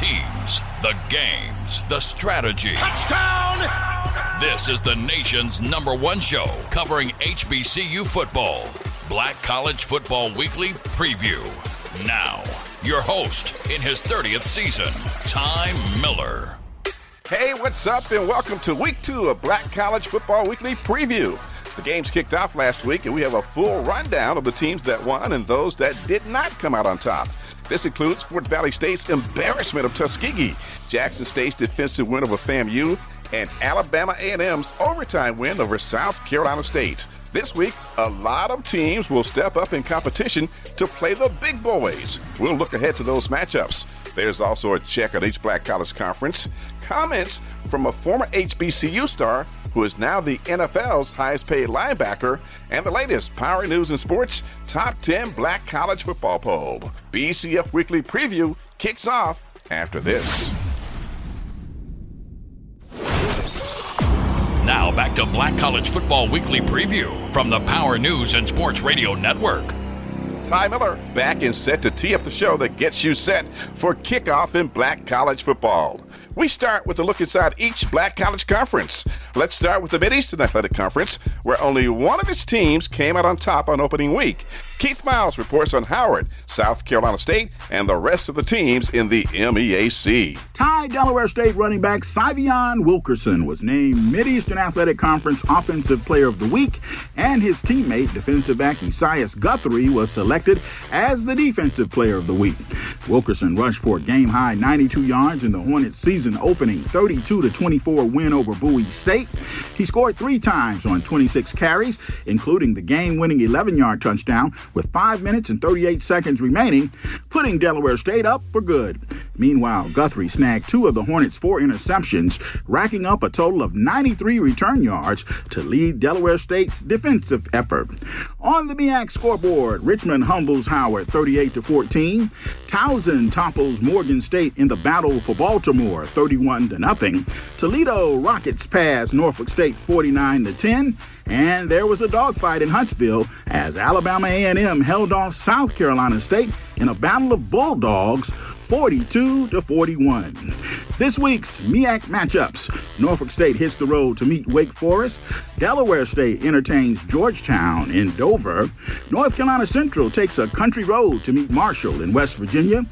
teams, the games, the strategy. Touchdown! This is the nation's #1 show covering HBCU football. Black College Football Weekly Preview. Now, your host in his 30th season, Ty Miller. Hey, what's up, and welcome to Week 2 of Black College Football Weekly Preview. The games kicked off last week, and we have a full rundown of the teams that won and those that did not come out on top. This includes Fort Valley State's embarrassment of Tuskegee, Jackson State's defensive win over FAMU, and Alabama A&M's overtime win over South Carolina State. This week, a lot of teams will step up in competition to play the big boys. We'll look ahead to those matchups. There's also a check on each Black College Conference, comments from a former HBCU star who is now the NFL's highest paid linebacker, and the latest Power News and Sports Top 10 Black College Football Poll. BCF Weekly Preview kicks off after this. Now back to Black College Football Weekly Preview from the Power News and Sports Radio Network. Ty Miller back and set to tee up the show that gets you set for kickoff in Black College football. We start with a look inside each Black College Conference. Let's start with the Mid-Eastern Athletic Conference, where only one of its teams came out on top on opening week. Keith Miles reports on Howard, South Carolina State, and the rest of the teams in the MEAC. Delaware State running back Syvion Wilkerson was named Mid-Eastern Athletic Conference Offensive Player of the Week, and his teammate, defensive back Esaias Guthrie, was selected as the Defensive Player of the Week. Wilkerson rushed for a game-high 92 yards in the Hornets' season-opening 32-24 win over Bowie State. He scored 3 times on 26 carries, including the game-winning 11-yard touchdown with 5 minutes and 38 seconds remaining, putting Delaware State up for good. Meanwhile, Guthrie snagged 2 of the Hornets' 4 interceptions, racking up a total of 93 return yards to lead Delaware State's defensive effort. On the MEAC scoreboard, Richmond humbles Howard 38-14. Towson topples Morgan State in the battle for Baltimore 31-0. Toledo Rockets pass Norfolk State 49-10. And there was a dogfight in Huntsville as Alabama A&M held off South Carolina State in a battle of Bulldogs 42-41. This week's MEAC matchups: Norfolk State hits the road to meet Wake Forest. Delaware State entertains Georgetown in Dover. North Carolina Central takes a country road to meet Marshall in West Virginia.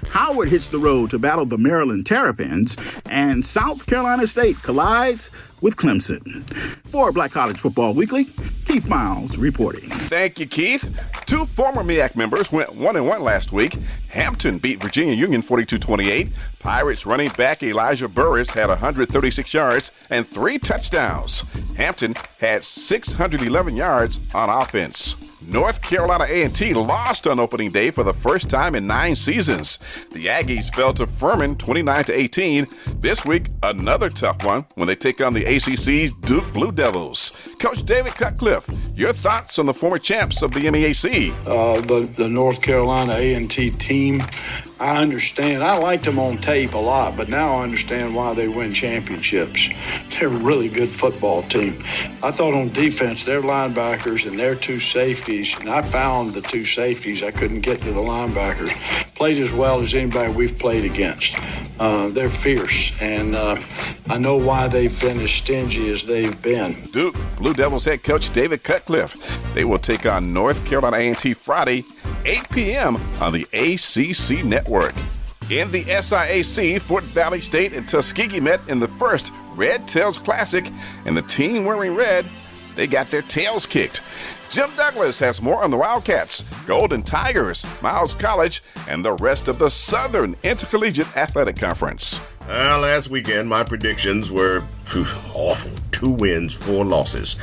Howard hits the road to battle the Maryland Terrapins. And South Carolina State collides with Clemson. For Black College Football Weekly, Keith Miles reporting. Thank you, Keith. 2 former MEAC members went 1-1 last week. Hampton beat Virginia Union 42-28. Pirates running back Elijah Burris had 136 yards and 3 touchdowns. Hampton had 611 yards on offense. North Carolina A&T lost on opening day for the first time in 9 seasons. The Aggies fell to Furman 29-18. This week, another tough one when they take on the ACC's Duke Blue Devils. Coach David Cutcliffe, your thoughts on the former champs of the MEAC? The North Carolina A&T team, I understand. I liked them on tape a lot, but now I understand why they win championships. They're a really good football team. I thought on defense, their linebackers and their 2 safeties, and I found the 2 safeties. I couldn't get to the linebackers. Played as well as anybody we've played against. They're fierce, and I know why they've been as stingy as they've been. Duke Blue Devils head coach David Cutcliffe. They will take on North Carolina A&T Friday, 8 p.m. on the ACC Network. In the SIAC, Fort Valley State and Tuskegee met in the first Red Tails Classic, and the team wearing red, they got their tails kicked. Jim Douglas has more on the Wildcats, Golden Tigers, Miles College, and the rest of the Southern Intercollegiate Athletic Conference. Last weekend, my predictions were awful. 2 wins, 4 losses.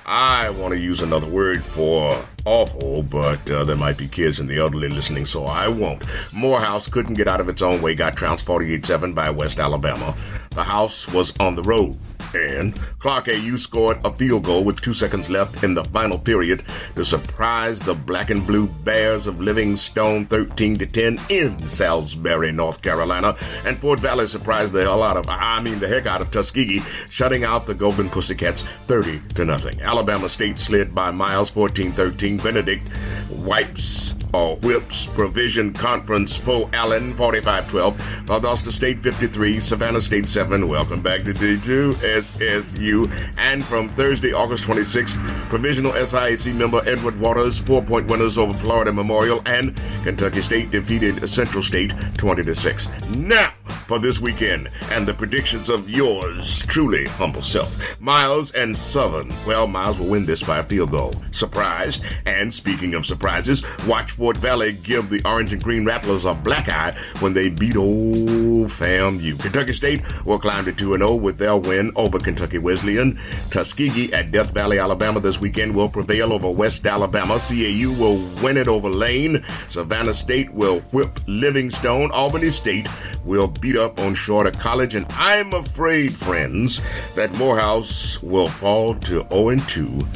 I want to use another word for awful, but there might be kids and the elderly listening, so I won't. Morehouse couldn't get out of its own way, got trounced 48-7 by West Alabama. The house was on the road. And Clark AU scored a field goal with 2 seconds left in the final period to surprise the Black and Blue Bears of Livingstone 13-10 in Salisbury, North Carolina. And Fort Valley surprised the heck out of Tuskegee, shutting out the Golden Pussycats 30-0. Alabama State slid by Miles 14-13. Benedict wipes whips. Provision Conference foe Allen 45-12. Valdosta State 53, Savannah State 7. Welcome back to D2 SSU. And from Thursday, August 26th, provisional SIAC member Edward Waters 4-point winners over Florida Memorial, and Kentucky State defeated Central State 20-6. Now for this weekend and the predictions of yours truly humble self, Miles and Southern. Well, Miles will win this by a field goal. Surprised. And speaking of surprises, watch Fort Valley give the Orange and Green Rattlers a black eye when they beat old FAMU. Kentucky State will climb to 2-0 with their win over Kentucky Wesleyan. Tuskegee at Death Valley, Alabama this weekend will prevail over West Alabama. CAU will win it over Lane. Savannah State will whip Livingstone. Albany State will beat up on Shorter College. And I'm afraid, friends, that Morehouse will fall to 0-2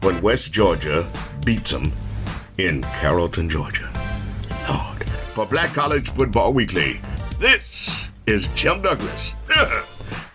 when West Georgia beats them in Carrollton, Georgia. Lord. For Black College Football Weekly, this is Jim Douglas.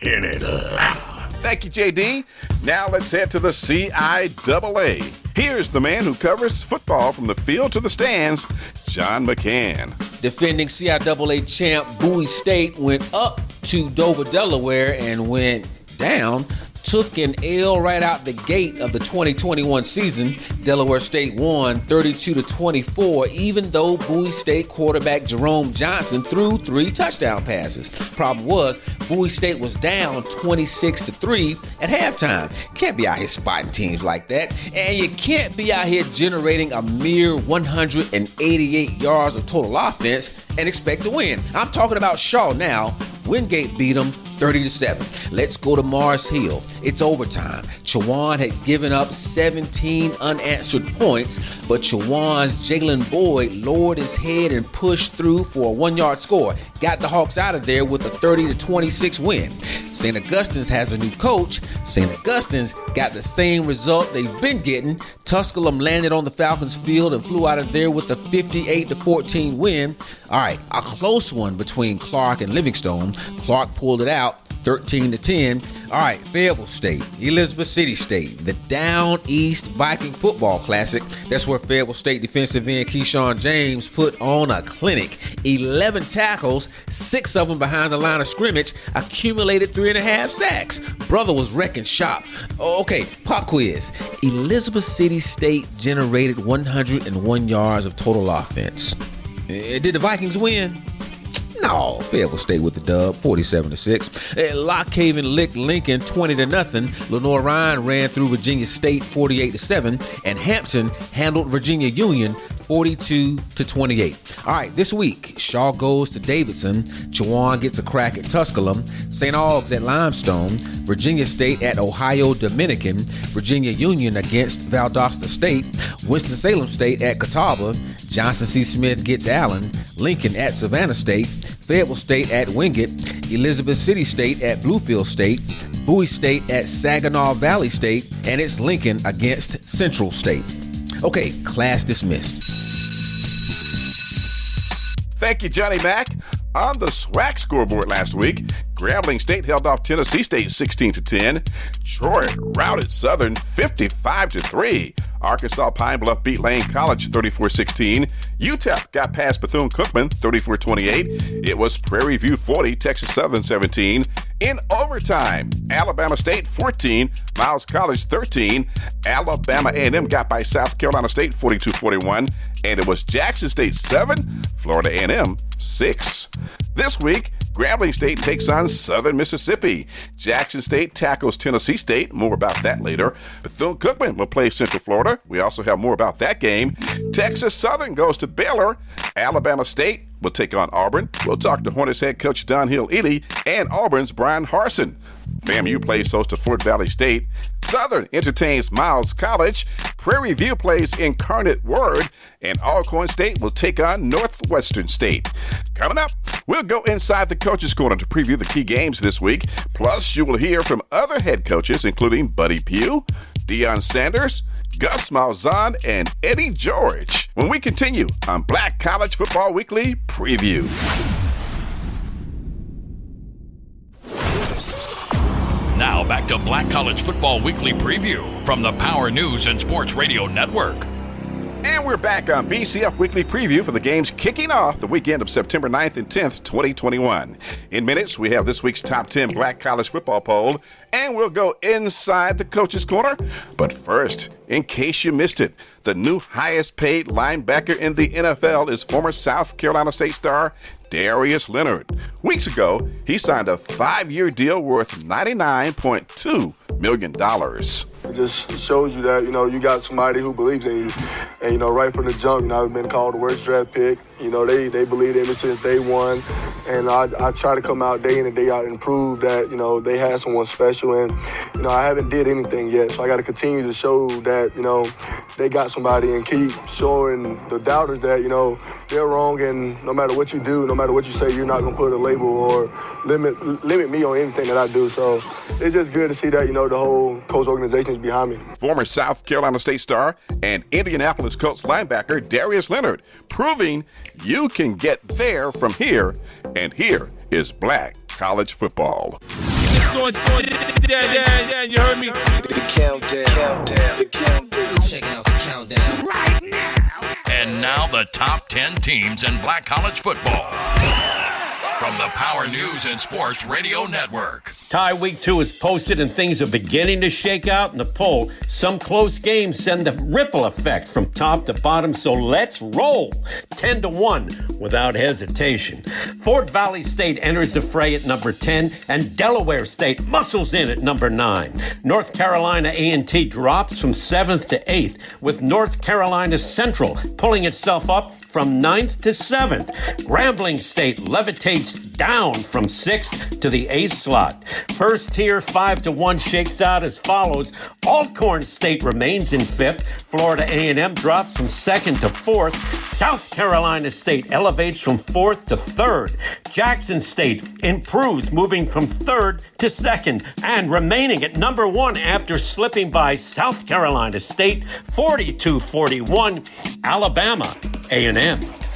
In it loud. Thank you, JD. Now let's head to the CIAA. Here's the man who covers football from the field to the stands, John McCann. Defending CIAA champ Bowie State went up to Dover, Delaware, and went down. Took an L right out the gate of the 2021 season. Delaware State won 32-24, even though Bowie State quarterback Jerome Johnson threw 3 touchdown passes. Problem was, Bowie State was down 26-3 at halftime. Can't be out here spotting teams like that. And you can't be out here generating a mere 188 yards of total offense and expect to win. I'm talking about Shaw now. Wingate beat them 30-7. Let's go to Mars Hill. It's overtime. Chowan had given up 17 unanswered points, but Chowan's Jalen Boyd lowered his head and pushed through for a 1-yard score. Got the Hawks out of there with a 30-26 win. St. Augustine's has a new coach. St. Augustine's got the same result they've been getting. Tusculum landed on the Falcons field and flew out of there with a 58-14 win. All right, a close one between Clark and Livingstone. Clark pulled it out 13-10. All right, Fayetteville State, Elizabeth City State, the Down East Viking Football Classic. That's where Fayetteville State defensive end Keyshawn James put on a clinic. 11 tackles, 6 of them behind the line of scrimmage, accumulated 3.5 sacks. Brother was wrecking shop. Okay, pop quiz. Elizabeth City State generated 101 yards of total offense. Did the Vikings win? No, Fayetteville State with the dub, 47-6. Lock Haven licked Lincoln 20-0. Lenore Ryan ran through Virginia State 48-7, and Hampton handled Virginia Union 42-28. All right, this week, Shaw goes to Davidson. Chowan gets a crack at Tusculum. St. Aug's at Limestone. Virginia State at Ohio Dominican. Virginia Union against Valdosta State. Winston-Salem State at Catawba. Johnson C. Smith gets Allen. Lincoln at Savannah State. Fayetteville State at Wingate. Elizabeth City State at Bluefield State. Bowie State at Saginaw Valley State. And it's Lincoln against Central State. Okay, class dismissed. Thank you, Johnny Mack. On the SWAC scoreboard last week, Grambling State held off Tennessee State 16-10. Troy routed Southern 55-3. Arkansas Pine Bluff beat Lane College 34-16. UTEP got past Bethune-Cookman 34-28. It was Prairie View 40, Texas Southern 17. In overtime, Alabama State 14, Miles College 13. Alabama A&M got by South Carolina State 42-41. And it was Jackson State 7, Florida A&M 6. This week, Grambling State takes on Southern Mississippi. Jackson State tackles Tennessee State. More about that later. Bethune-Cookman will play Central Florida. We also have more about that game. Texas Southern goes to Baylor. Alabama State will take on Auburn. We'll talk to Hornets head coach Don Hill-Ely and Auburn's Brian Harsin. FAMU plays host to Fort Valley State. Southern entertains Miles College. Prairie View plays Incarnate Word. And Alcorn State will take on Northwestern State. Coming up, we'll go inside the coaches' corner to preview the key games this week. Plus, you will hear from other head coaches, including Buddy Pugh, Deion Sanders, Gus Malzahn, and Eddie George, when we continue on Black College Football Weekly Preview. Now back to Black College Football Weekly Preview from the Power News and Sports Radio Network. And we're back on BCF Weekly Preview for the games kicking off the weekend of September 9th and 10th, 2021. In minutes, we have this week's top 10 Black college football poll, and we'll go inside the coach's corner. But first, in case you missed it, the new highest paid linebacker in the NFL is former South Carolina State star Darius Leonard. Weeks ago, he signed a 5-year deal worth $99.2 million. It just shows you that, you got somebody who believes in you. And, right from the jump, I've been called the worst draft pick. They believed in me since day one. And I try to come out day in and day out and prove that, they had someone special. And, I haven't did anything yet. So I got to continue to show that, they got somebody and keep showing the doubters that, they're wrong. And no matter what you do, no matter what you say, you're not going to put a label or limit me on anything that I do. So it's just good to see that, the whole coach organization is behind me. Former South Carolina State star and Indianapolis Colts linebacker Darius Leonard, proving you can get there from here, and here is Black college football. It's going, yeah, you heard me? The countdown. Check out the countdown. Right now. And now the top 10 teams in Black college football. From the Power News and Sports Radio Network. Tie Week 2 is posted and things are beginning to shake out in the poll. Some close games send the ripple effect from top to bottom, so let's roll. 10-1 without hesitation. Fort Valley State enters the fray at number 10, and Delaware State muscles in at number 9. North Carolina A&T drops from 7th to 8th, with North Carolina Central pulling itself up from 9th to 7th. Grambling State levitates down from 6th to the 8th slot. First tier 5-1 shakes out as follows. Alcorn State remains in 5th. Florida A&M drops from 2nd to 4th. South Carolina State elevates from 4th to 3rd. Jackson State improves, moving from 3rd to 2nd and remaining at number 1 after slipping by South Carolina State 42-41. Alabama A&M.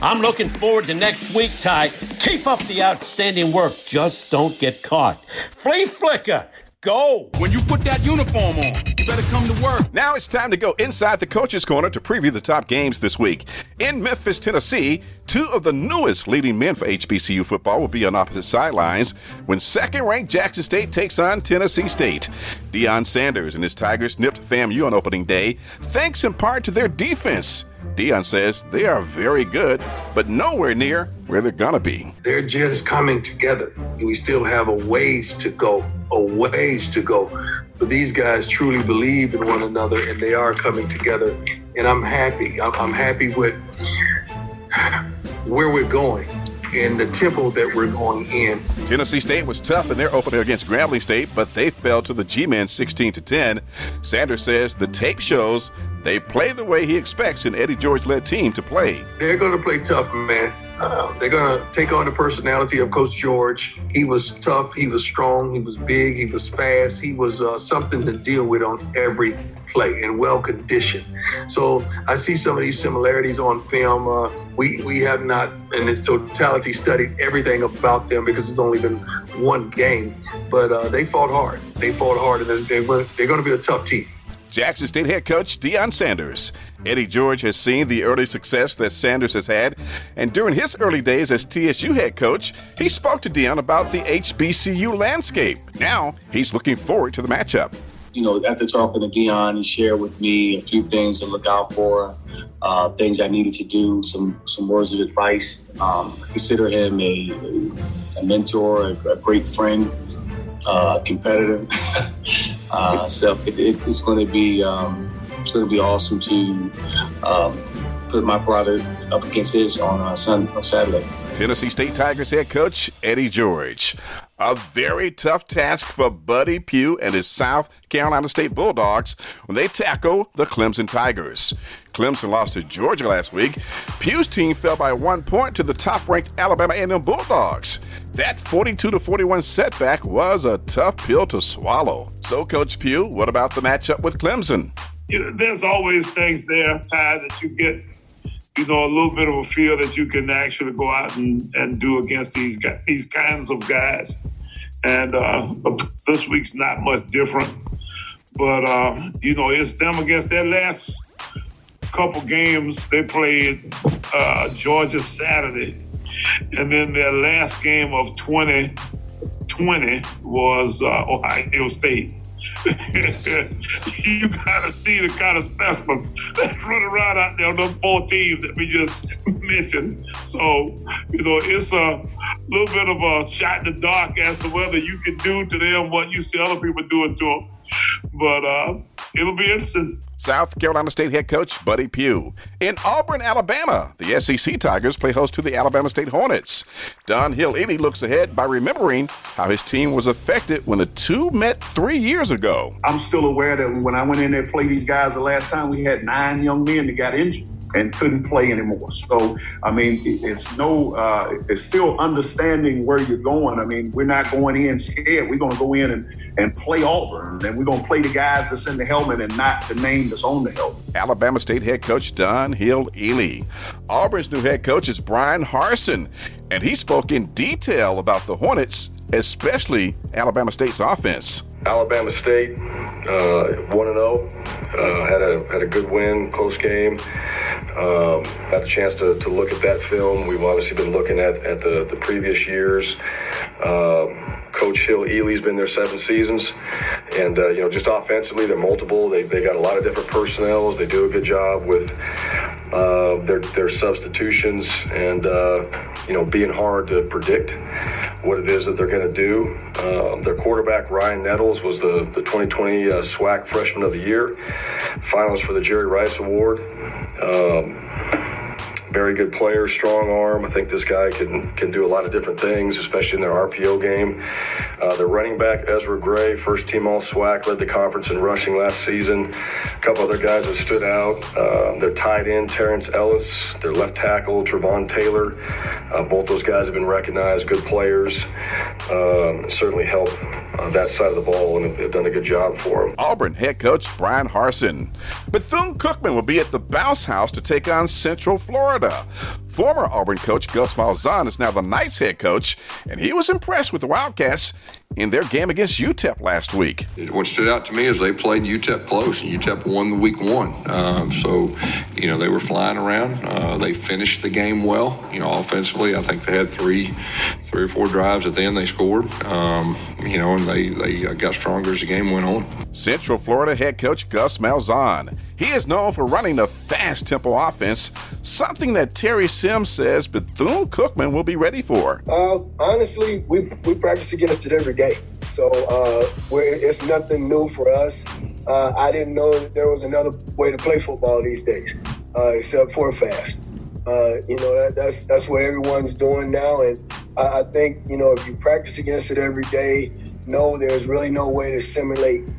I'm looking forward to next week, Ty. Keep up the outstanding work. Just don't get caught. Flea Flicker, go. When you put that uniform on, you better come to work. Now it's time to go inside the coach's corner to preview the top games this week. In Memphis, Tennessee, 2 of the newest leading men for HBCU football will be on opposite sidelines when second-ranked Jackson State takes on Tennessee State. Deion Sanders and his Tigers nipped FAMU on opening day, thanks in part to their defense. Deion says they are very good, but nowhere near where they're going to be. They're just coming together. We still have a ways to go. But these guys truly believe in one another, and they are coming together. And I'm happy. I'm happy with where we're going and the tempo that we're going in. Tennessee State was tough in their opener against Grambling State, but they fell to the G-Men 16-10. Sanders says the tape shows they play the way he expects an Eddie George-led team to play. They're going to play tough, man. They're going to take on the personality of Coach George. He was tough. He was strong. He was big. He was fast. He was something to deal with on every play and well-conditioned. So I see some of these similarities on film. We have not, in its totality, studied everything about them because it's only been one game. But they fought hard. And they're going to be a tough team. Jackson State head coach Deion Sanders. Eddie George has seen the early success that Sanders has had, and during his early days as TSU head coach, he spoke to Deion about the HBCU landscape. Now, he's looking forward to the matchup. After talking to Deion, he shared with me a few things to look out for, things I needed to do, some words of advice. Consider him a mentor, a great friend, competitor. So it's going to be awesome to put my brother up against his on Saturday. Tennessee State Tigers head coach Eddie George. A very tough task for Buddy Pugh and his South Carolina State Bulldogs when they tackle the Clemson Tigers. Clemson lost to Georgia last week. Pugh's team fell by 1 point to the top-ranked Alabama A&M Bulldogs. That 42-41 setback was a tough pill to swallow. So, Coach Pugh, what about the matchup with Clemson? There's always things there, Ty, that you get, a little bit of a feel that you can actually go out and do against these kinds of guys. And this week's not much different. But, it's them against their last couple games. They played Georgia Saturday, and then their last game of 2020 was Ohio State. You gotta see the kind of specimens that run around out there on those 4 teams that we just mentioned. So, it's a little bit of a shot in the dark as to whether you can do to them what you see other people doing to them. But it'll be interesting. South Carolina State head coach Buddy Pugh. In Auburn, Alabama, the SEC Tigers play host to the Alabama State Hornets. Don Hill-Ely looks ahead by remembering how his team was affected when the two met 3 years ago. I'm still aware that when I went in there to play these guys the last time, we had 9 young men that got injured and couldn't play anymore. So, it's still understanding where you're going. We're not going in scared. We're going to go in and play Auburn, and we're going to play the guys that's in the helmet and not the name that's on the helmet. Alabama State head coach Don Hill-Ely. Auburn's new head coach is Brian Harsin, and he spoke in detail about the Hornets, especially Alabama State's offense. Alabama State, 1-0, had a good win, close game. Had a chance to look at that film. We've obviously been looking at the previous years. Coach Hill-Ely's been there 7 seasons, and just offensively, they're multiple. They got a lot of different personnels. They do a good job with their substitutions and being hard to predict what it is that they're going to do. Their quarterback, Ryan Nettles, was the 2020 SWAC Freshman of the Year, finalist for the Jerry Rice Award. Very good player, strong arm. I think this guy can do a lot of different things, especially in their RPO game. Their running back, Ezra Gray, first team All-SWAC, led the conference in rushing last season. A couple other guys that stood out. Their tight end, Terrence Ellis. Their left tackle, Trevon Taylor. Both those guys have been recognized, good players. Certainly help that side of the ball, and have done a good job for them. Auburn head coach Brian Harsin. Bethune-Cookman will be at the Bounce House to take on Central Florida. Former Auburn coach Gus Malzahn is now the Knights head coach, and he was impressed with the Wildcats in their game against UTEP last week. What stood out to me is they played UTEP close, and UTEP won the week 1. So they were flying around. They finished the game well. Offensively, I think they had three or four drives at the end they scored. And they got stronger as the game went on. Central Florida head coach Gus Malzahn. He is known for running a fast-tempo offense, something that Terry Sims says Bethune-Cookman will be ready for. Honestly, we practice against it every day. So it's nothing new for us. I didn't know that there was another way to play football these days, except for fast. That's what everyone's doing now. And I think, if you practice against it every day, there's really no way to simulate,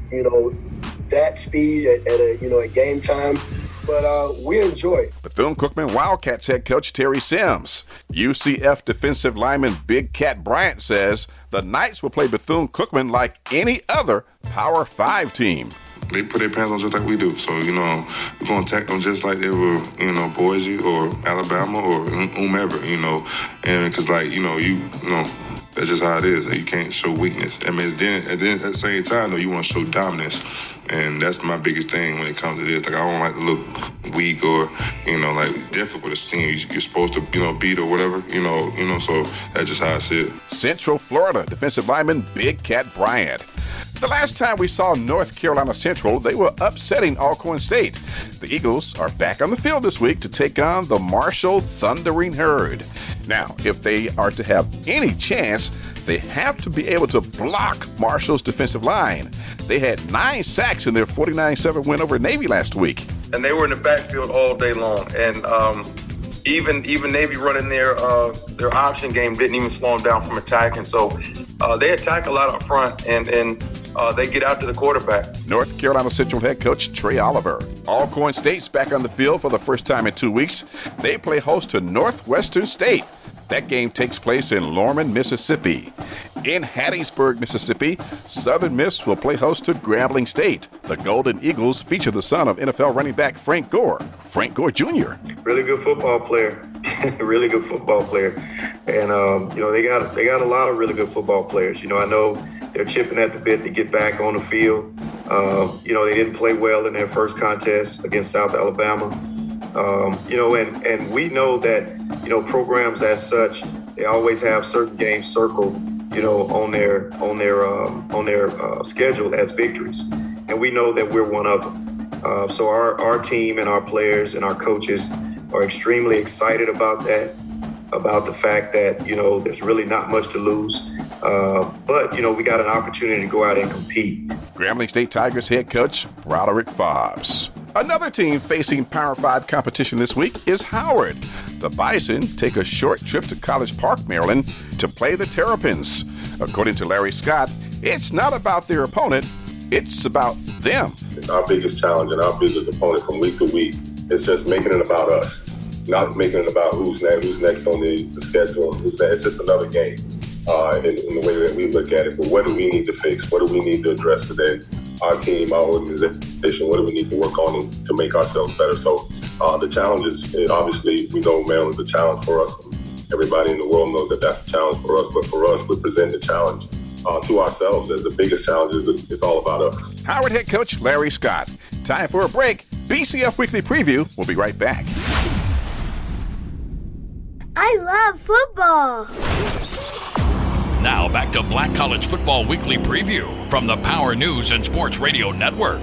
that speed at game time. But we enjoy it. Bethune-Cookman Wildcats head coach Terry Sims. UCF defensive lineman Big Cat Bryant says the Knights will play Bethune-Cookman like any other Power 5 team. They put their pants on just like we do. So, we're going to attack them just like they were, Boise or Alabama or whomever, And because, that's just how it is. You can't show weakness. Then at the same time, though, you want to show dominance. And that's my biggest thing when it comes to this. I don't like to look weak or, difficult with a team you're supposed to, beat or whatever, so that's just how I see it. Central Florida defensive lineman Big Cat Bryant. The last time we saw North Carolina Central, they were upsetting Alcorn State. The Eagles are back on the field this week to take on the Marshall Thundering Herd. Now, if they are to have any chance, they have to be able to block Marshall's defensive line. They had 9 sacks in their 49-7 win over Navy last week. And they were in the backfield all day long. And even Navy running their option game didn't even slow them down from attacking. So they attack a lot up front, and they get out to the quarterback. North Carolina Central head coach Trey Oliver. Alcorn State's back on the field for the first time in 2 weeks. They play host to Northwestern State. That game takes place in Lorman, Mississippi. In Hattiesburg, Mississippi, Southern Miss will play host to Grambling State. The Golden Eagles feature the son of NFL running back Frank Gore Jr. Really good football player. Really good football player. And, they got a lot of really good football players. I know they're chipping at the bit to get back on the field. They didn't play well in their first contest against South Alabama. And we know that, programs as such, they always have certain games circled, on their schedule as victories. And we know that we're one of them. So our team and our players and our coaches are extremely excited about that, about the fact that, there's really not much to lose. But we got an opportunity to go out and compete. Grambling State Tigers head coach Roderick Fobbs. Another team facing Power 5 competition this week is Howard. The Bison take a short trip to College Park, Maryland, to play the Terrapins. According to Larry Scott, it's not about their opponent, it's about them. Our biggest challenge and our biggest opponent from week to week is just making it about us, not making it about who's next on the schedule. It's just another game in the way that we look at it. But what do we need to fix? What do we need to address today? Our team, our organization, what do we need to work on to make ourselves better? So the challenge is, obviously, we know Maryland's a challenge for us. Everybody in the world knows that that's a challenge for us. But for us, we present the challenge to ourselves as the biggest challenge is it's all about us. Howard head coach Larry Scott. Time for a break. BCF Weekly Preview. We'll be right back. I love football. Now back to Black College Football Weekly Preview from the Power News and Sports Radio Network.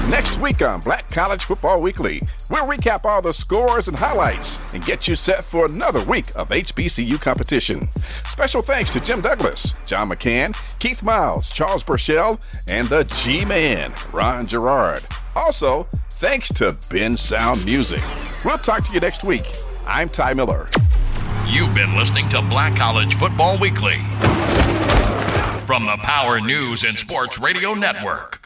Next week on Black College Football Weekly, we'll recap all the scores and highlights and get you set for another week of HBCU competition. Special thanks to Jim Douglas, John McCann, Keith Miles, Charles Burchell, and the G-Man, Ron Gerard. Also, thanks to Ben Sound Music. We'll talk to you next week. I'm Ty Miller. You've been listening to Black College Football Weekly from the Power News and Sports Radio Network.